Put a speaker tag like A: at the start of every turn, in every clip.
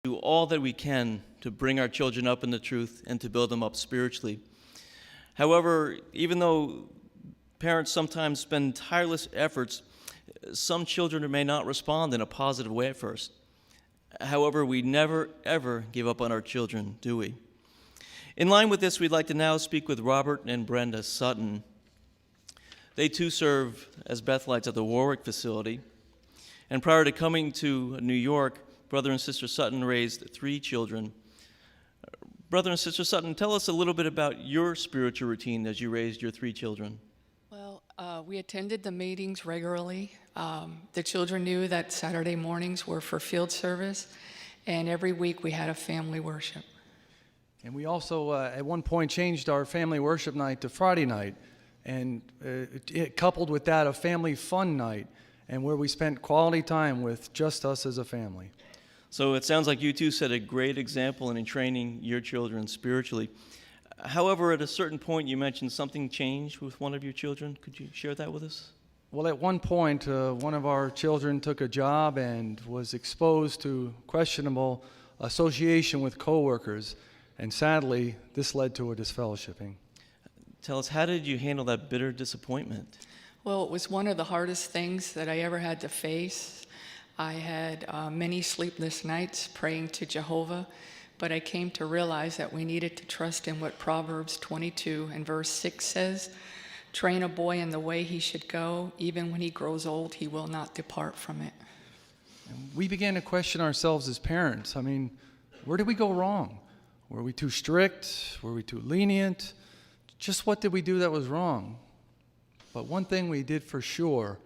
A: do all that we can to bring our children up in the truth and to build them up spiritually. However, even though parents sometimes spend tireless efforts, some children may not respond in a positive way at first. However, we never, ever give up on our children, do we? In line with this, we'd like to now speak with Robert and Brenda Sutton. They too serve as Bethelites at the Warwick facility. And prior to coming to New York, Brother and Sister Sutton raised 3 children. Brother and Sister Sutton, tell us a little bit about your spiritual routine as you raised your 3 children.
B: Well, we attended the meetings regularly. The children knew that Saturday mornings were for field service, and every week we had a family worship.
C: And we also, at one point, changed our family worship night to Friday night, and it coupled with that a family fun night, and where we spent quality time with just us as a family.
A: So it sounds like you two set a great example in training your children spiritually. However, at a certain point, you mentioned something changed with one of your children. Could you share that with us?
C: Well, at one point, one of our children took a job and was exposed to questionable association with coworkers, and sadly, this led to a disfellowshipping.
A: Tell us, how did you handle that bitter disappointment?
B: Well, it was one of the hardest things that I ever had to face. I had many sleepless nights praying to Jehovah, but I came to realize that we needed to trust in what Proverbs 22 and verse 6 says. Train a boy in the way he should go. Even when he grows old, he will not depart from it.
C: And we began to question ourselves as parents. I mean, where did we go wrong? Were we too strict? Were we too lenient? Just what did we do that was wrong? But one thing we did for sure,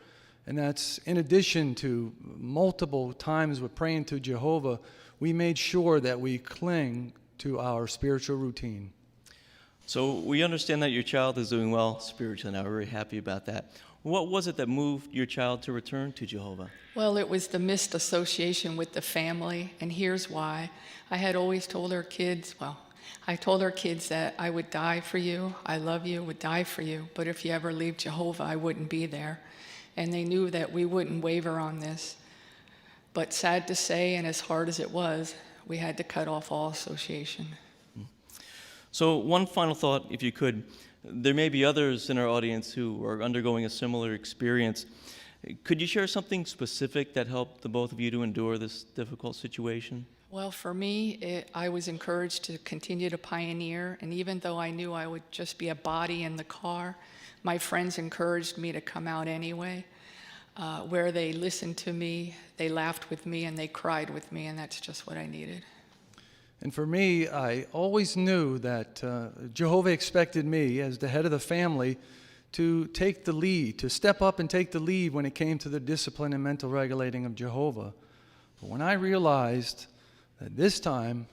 C: and that's in addition to multiple times with praying to Jehovah, we made sure that we cling to our spiritual routine.
A: So we understand that your child is doing well spiritually now. We're very happy about that. What was it that moved your child to return to Jehovah?
B: Well, it was the missed association with the family, and here's why. I had always told our kids, I told our kids that I would die for you, I love you, would die for you, but if you ever leave Jehovah, I wouldn't be there. And they knew that we wouldn't waver on this. But sad to say, and as hard as it was, we had to cut off all association.
A: So one final thought, if you could. There may be others in our audience who are undergoing a similar experience. Could you share something specific that helped the both of you to endure this difficult situation?
B: Well, for me, I was encouraged to continue to pioneer, and even though I knew I would just be a body in the car, my friends encouraged me to come out anyway, where they listened to me, they laughed with me, and they cried with me, and that's just what I needed.
C: And for me, I always knew that Jehovah expected me, as the head of the family, to take the lead, to step up and take the lead when it came to the discipline and mental regulating of Jehovah. But when I realized that this time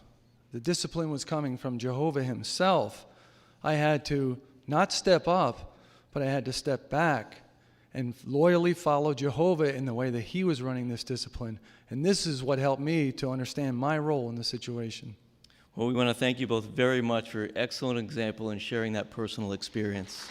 C: the discipline was coming from Jehovah himself, I had to not step up, but I had to step back and loyally follow Jehovah in the way that he was running this discipline. And this is what helped me to understand my role in the situation.
A: Well, we want to thank you both very much for your excellent example and sharing that personal experience.